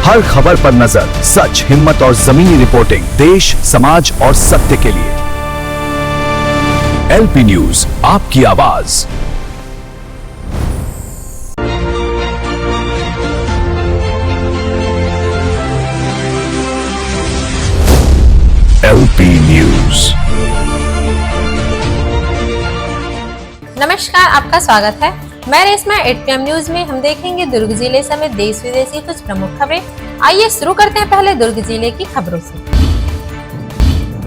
हर खबर पर नजर, सच, हिम्मत और जमीनी रिपोर्टिंग, देश, समाज और सत्य के लिए। एलपी न्यूज, आपकी आवाज। LP news. नमस्कार, आपका स्वागत है। मैं रेशमा। 8PM न्यूज में हम देखेंगे दुर्ग जिले समेत देश विदेश की कुछ प्रमुख खबरें। आइए शुरू करते हैं पहले दुर्ग जिले की खबरों से।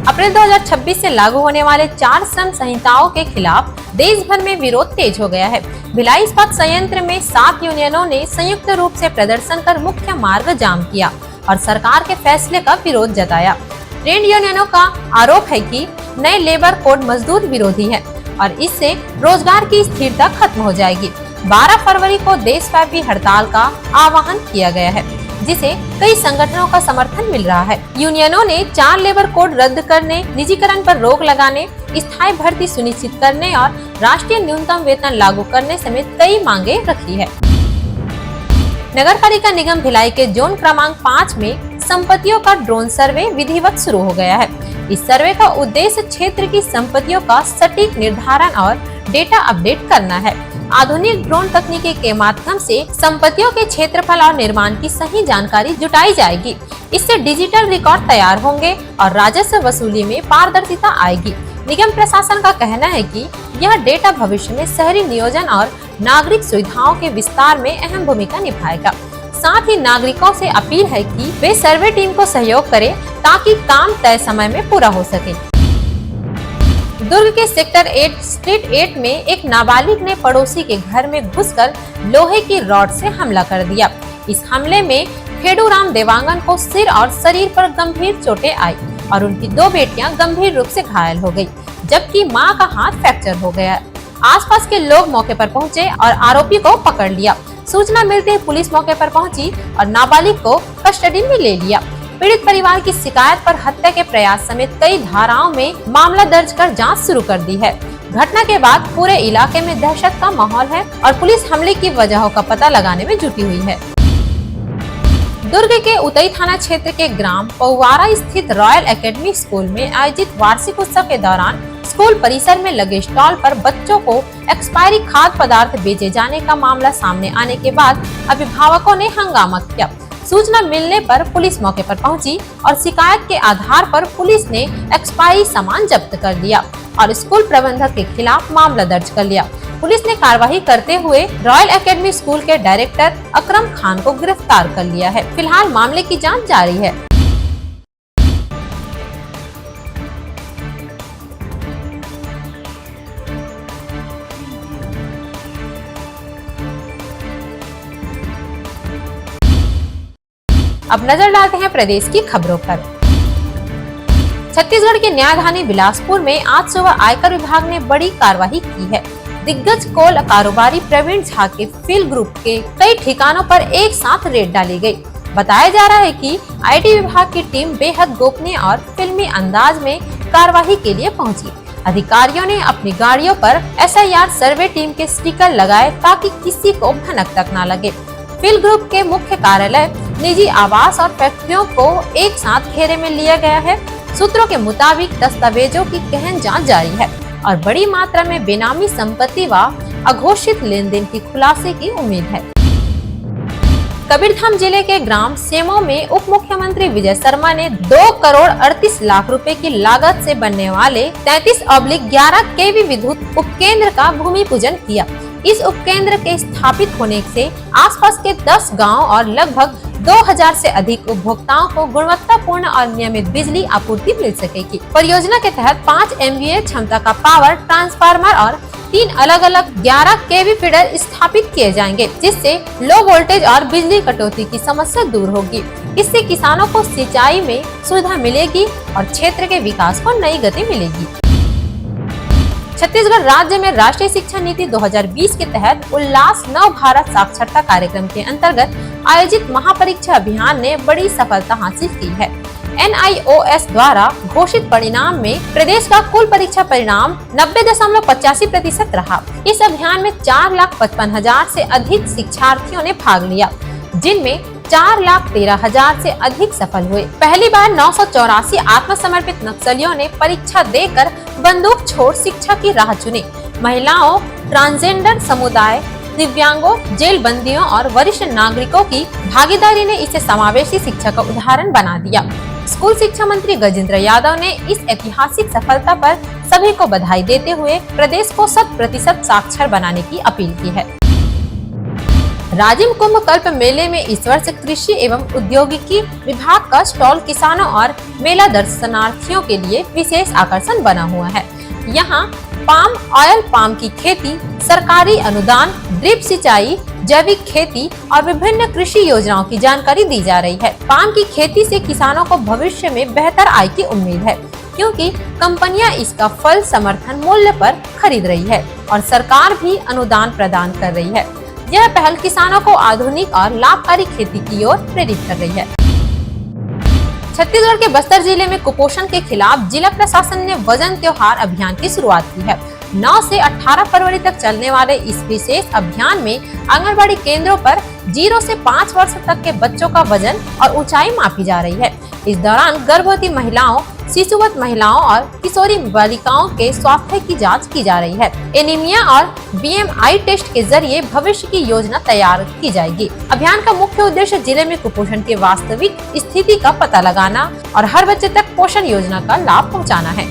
अप्रैल 2026 से लागू होने वाले 4 श्रम संहिताओं के खिलाफ देश भर में विरोध तेज हो गया है। भिलाई इस्पात संयंत्र में 7 यूनियनों ने संयुक्त रूप से प्रदर्शन कर मुख्य मार्ग जाम किया और सरकार के फैसले का विरोध जताया। ट्रेड यूनियनों का आरोप है कि नए लेबर कोड मजदूर विरोधी है और इससे रोजगार की स्थिरता खत्म हो जाएगी। 12 फरवरी को देशव्यापी हड़ताल का आह्वान किया गया है, जिसे कई संगठनों का समर्थन मिल रहा है। यूनियनों ने 4 लेबर कोड रद्द करने, निजीकरण पर रोक लगाने, स्थायी भर्ती सुनिश्चित करने और राष्ट्रीय न्यूनतम वेतन लागू करने समेत कई मांगे रखी है। नगर पालिका निगम भिलाई के जोन क्रमांक 5 में संपत्तियों का ड्रोन सर्वे विधिवत शुरू हो गया है। इस सर्वे का उद्देश्य क्षेत्र की संपत्तियों का सटीक निर्धारण और डेटा अपडेट करना है। आधुनिक ड्रोन तकनीकी के माध्यम से संपत्तियों के क्षेत्रफल और निर्माण की सही जानकारी जुटाई जाएगी। इससे डिजिटल रिकॉर्ड तैयार होंगे और राजस्व वसूली में पारदर्शिता आएगी। निगम प्रशासन का कहना है कि यह डेटा भविष्य में शहरी नियोजन और नागरिक सुविधाओं के विस्तार में अहम भूमिका निभाएगा। साथ ही नागरिकों से अपील है कि वे सर्वे टीम को सहयोग करें ताकि काम तय समय में पूरा हो सके। दुर्ग के सेक्टर 8 स्ट्रीट 8 में एक नाबालिग ने पड़ोसी के घर में घुसकर लोहे की रॉड से हमला कर दिया। इस हमले में खेडूराम देवांगन को सिर और शरीर पर गंभीर चोटें आई और उनकी 2 बेटियां गंभीर रूप से घायल हो गयी, जबकि मां का हाथ फ्रैक्चर हो गया। आसपास के लोग मौके पर पहुंचे और आरोपी को पकड़ लिया। सूचना मिलते ही पुलिस मौके पर पहुंची और नाबालिग को कस्टडी में ले लिया। पीड़ित परिवार की शिकायत पर हत्या के प्रयास समेत कई धाराओं में मामला दर्ज कर जांच शुरू कर दी है। घटना के बाद पूरे इलाके में दहशत का माहौल है और पुलिस हमले की वजहों का पता लगाने में जुटी हुई है। दुर्ग के उतई थाना क्षेत्र के ग्राम पौवारा स्थित रॉयल एकेडमी स्कूल में आयोजित वार्षिक उत्सव के दौरान स्कूल परिसर में लगे स्टॉल पर बच्चों को एक्सपायरी खाद्य पदार्थ बेचे जाने का मामला सामने आने के बाद अभिभावकों ने हंगामा किया। सूचना मिलने पर पुलिस मौके पर पहुंची और शिकायत के आधार पर पुलिस ने एक्सपायरी सामान जब्त कर लिया और स्कूल प्रबंधक के खिलाफ मामला दर्ज कर लिया। पुलिस ने कार्रवाई करते हुए रॉयल एकेडमी स्कूल के डायरेक्टर अकरम खान को गिरफ्तार कर लिया है। फिलहाल मामले की जांच जारी है। अब नजर डालते हैं प्रदेश की खबरों पर। छत्तीसगढ़ के न्यायधानी बिलासपुर में आज सुबह आयकर विभाग ने बड़ी कार्रवाई की है। दिग्गज कोल कारोबारी प्रवीण झा के फिल ग्रुप के कई ठिकानों पर एक साथ रेड डाली गई। बताया जा रहा है कि आईटी विभाग की टीम बेहद गोपनीय और फिल्मी अंदाज में कार्रवाई के लिए पहुंची। अधिकारियों ने अपनी गाड़ियों पर SIR सर्वे टीम के स्टिकर लगाए ताकि किसी को भनक तक न लगे। फिल ग्रुप के मुख्य कार्यालय, निजी आवास और फैक्ट्रियों को एक साथ घेरे में लिया गया है। सूत्रों के मुताबिक दस्तावेजों की गहन जांच जारी है और बड़ी मात्रा में बेनामी संपत्ति व अघोषित लेन देन की खुलासे की उम्मीद है। कबीरधाम जिले के ग्राम सेमो में उप मुख्यमंत्री विजय शर्मा ने 2 करोड़ 38 लाख रुपए की लागत से बनने वाले 33/11 kV विद्युत उपकेंद्र का भूमि पूजन किया। इस उपकेंद्र के स्थापित होने से आसपास के 10 गांव और लगभग 2000 से अधिक उपभोक्ताओं को गुणवत्तापूर्ण और नियमित बिजली आपूर्ति मिल सकेगी। परियोजना के तहत 5 MVA क्षमता का पावर ट्रांसफार्मर और 3 अलग अलग 11 kV फीडर स्थापित किए जाएंगे, जिससे लो वोल्टेज और बिजली कटौती की समस्या दूर होगी। इससे किसानों को सिंचाई में सुविधा मिलेगी और क्षेत्र के विकास को नई गति मिलेगी। छत्तीसगढ़ राज्य में राष्ट्रीय शिक्षा नीति 2020 के तहत उल्लास नव भारत साक्षरता कार्यक्रम के अंतर्गत आयोजित महापरीक्षा अभियान ने बड़ी सफलता हासिल की है। NIOS द्वारा घोषित परिणाम में प्रदेश का कुल परीक्षा परिणाम 90.85% रहा। इस अभियान में 4,55,000 से अधिक शिक्षार्थियों ने भाग लिया, जिनमें 4,13,000 से अधिक सफल हुए। पहली बार 984 आत्मसमर्पित नक्सलियों ने परीक्षा देकर बंदूक छोड़ शिक्षा की राह चुनी। महिलाओं, ट्रांसजेंडर समुदाय, दिव्यांगों, जेल बंदियों और वरिष्ठ नागरिकों की भागीदारी ने इसे समावेशी शिक्षा का उदाहरण बना दिया। स्कूल शिक्षा मंत्री गजेंद्र यादव ने इस ऐतिहासिक सफलता पर सभी को बधाई देते हुए प्रदेश को 100% साक्षर बनाने की अपील की है। राजिम कुंभ कल्प मेले में इस वर्ष कृषि एवं उद्योगिकी विभाग का स्टॉल किसानों और मेला दर्शनार्थियों के लिए विशेष आकर्षण बना हुआ है। यहाँ पाम ऑयल, पाम की खेती, सरकारी अनुदान, ड्रिप सिंचाई, जैविक खेती और विभिन्न कृषि योजनाओं की जानकारी दी जा रही है। पाम की खेती से किसानों को भविष्य में बेहतर आय की उम्मीद है, क्योंकि कंपनियां इसका फल समर्थन मूल्य पर खरीद रही है और सरकार भी अनुदान प्रदान कर रही है। यह पहल किसानों को आधुनिक और लाभकारी खेती की ओर प्रेरित कर रही है। छत्तीसगढ़ के बस्तर जिले में कुपोषण के खिलाफ जिला प्रशासन ने वजन त्योहार अभियान की शुरुआत की है। 9 से 18 फरवरी तक चलने वाले इस विशेष अभियान में आंगनबाड़ी केंद्रों पर 0 से 5 वर्ष तक के बच्चों का वजन और ऊंचाई मापी जा रही है। इस दौरान गर्भवती महिलाओं, शिशुवत महिलाओं और किशोरी बालिकाओं के स्वास्थ्य की जांच की जा रही है। एनीमिया और BMI टेस्ट के जरिए भविष्य की योजना तैयार की जाएगी। अभियान का मुख्य उद्देश्य जिले में कुपोषण की वास्तविक स्थिति का पता लगाना और हर बच्चे तक पोषण योजना का लाभ पहुंचाना है।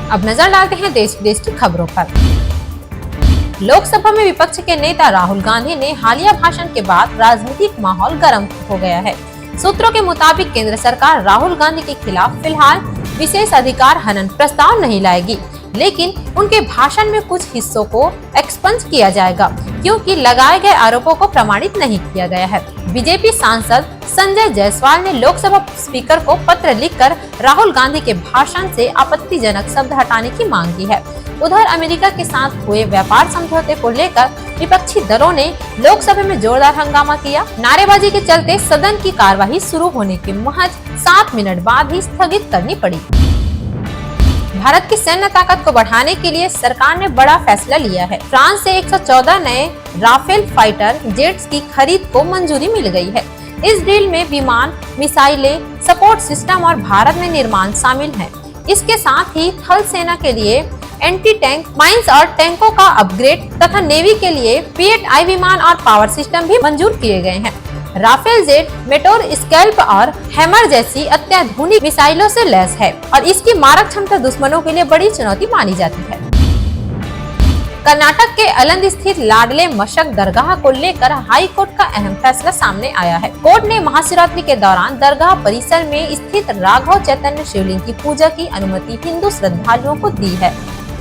अब नजर डालते हैं देश विदेश की खबरों पर। लोकसभा में विपक्ष के नेता राहुल गांधी ने हालिया भाषण के बाद राजनीतिक माहौल गर्म हो गया है। सूत्रों के मुताबिक केंद्र सरकार राहुल गांधी के खिलाफ फिलहाल विशेष अधिकार हनन प्रस्ताव नहीं लाएगी, लेकिन उनके भाषण में कुछ हिस्सों को एक्सपंज किया जाएगा, क्योंकि लगाए गए आरोपों को प्रमाणित नहीं किया गया है। बीजेपी सांसद संजय जायसवाल ने लोकसभा स्पीकर को पत्र लिखकर राहुल गांधी के भाषण से आपत्तिजनक शब्द हटाने की मांग की है। उधर अमेरिका के साथ हुए व्यापार समझौते को लेकर विपक्षी दलों ने लोकसभा में जोरदार हंगामा किया। नारेबाजी के चलते सदन की कार्यवाही शुरू होने के महज 7 मिनट बाद ही स्थगित करनी पड़ी। भारत की सैन्य ताकत को बढ़ाने के लिए सरकार ने बड़ा फैसला लिया है। फ्रांस से 114 नए राफेल फाइटर जेट्स की खरीद को मंजूरी मिल गई है। इस डील में विमान, मिसाइलें, सपोर्ट सिस्टम और भारत में निर्माण शामिल है। इसके साथ ही थल सेना के लिए एंटी टैंक माइंस और टैंकों का अपग्रेड तथा नेवी के लिए P-8I विमान और पावर सिस्टम भी मंजूर किए गए हैं। राफेल जेट मेटोर, स्कैल्प और हैमर जैसी अत्याधुनिक मिसाइलों से लैस है और इसकी मारक क्षमता दुश्मनों के लिए बड़ी चुनौती मानी जाती है। कर्नाटक के अलंद स्थित लाडले मशक दरगाह को लेकर हाई कोर्ट का अहम फैसला सामने आया है। कोर्ट ने महाशिवरात्रि के दौरान दरगाह परिसर में स्थित राघव चैतन्य शिवलिंग की पूजा की अनुमति हिंदू श्रद्धालुओं को दी है।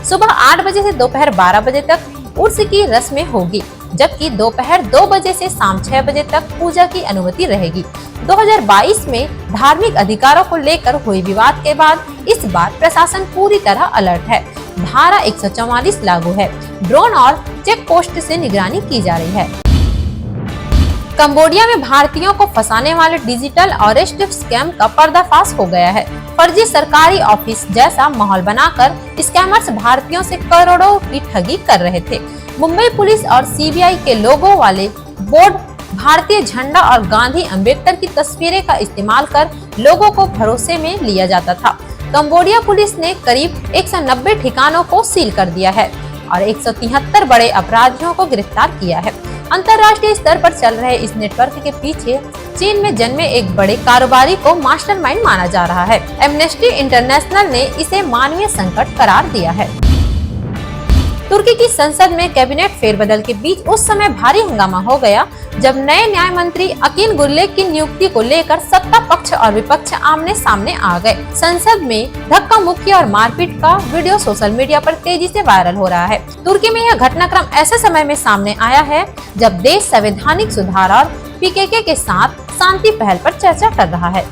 सुबह 8 बजे से दोपहर 12 बजे तक उर्स की रस्में होगी, जबकि दोपहर 2 बजे से शाम 6 बजे तक पूजा की अनुमति रहेगी। 2022 में धार्मिक अधिकारों को लेकर हुए विवाद के बाद इस बार प्रशासन पूरी तरह अलर्ट है। धारा 144 लागू है। ड्रोन और चेक पोस्ट से निगरानी की जा रही है। कंबोडिया में भारतीयों को फंसाने वाले डिजिटल अरेस्ट स्कैम का पर्दाफाश हो गया है। फर्जी सरकारी ऑफिस जैसा माहौल बनाकर स्कैमर्स भारतीयों से करोड़ों की ठगी कर रहे थे। मुंबई पुलिस और CBI के लोगों वाले बोर्ड, भारतीय झंडा और गांधी अंबेडकर की तस्वीरें का इस्तेमाल कर लोगों को भरोसे में लिया जाता था। कंबोडिया पुलिस ने करीब 190 ठिकानों को सील कर दिया है और 173 बड़े अपराधियों को गिरफ्तार किया है। अंतर्राष्ट्रीय स्तर पर चल रहे इस नेटवर्क के पीछे चीन में जन्मे एक बड़े कारोबारी को मास्टरमाइंड माना जा रहा है। एमनेस्टी इंटरनेशनल ने इसे मानवीय संकट करार दिया है। तुर्की की संसद में कैबिनेट फेरबदल के बीच उस समय भारी हंगामा हो गया जब नए न्याय मंत्री अकीन गुर्लेक की नियुक्ति को लेकर सत्ता पक्ष और विपक्ष आमने सामने आ गए। संसद में धक्का मुक्की और मारपीट का वीडियो सोशल मीडिया पर तेजी से वायरल हो रहा है। तुर्की में यह घटनाक्रम ऐसे समय में सामने आया है जब देश संवैधानिक सुधार और PKK के साथ शांति पहल पर चर्चा कर रहा है।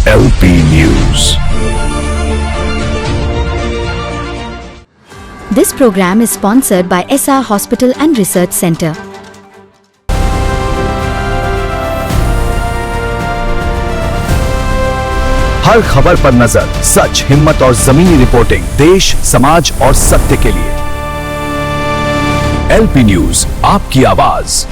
LP News। This program is sponsored by SR Hospital and Research Center. हर खबर पर नजर, सच, हिम्मत और जमीनी रिपोर्टिंग, देश, समाज और सत्य के लिए। LP न्यूज, आपकी आवाज।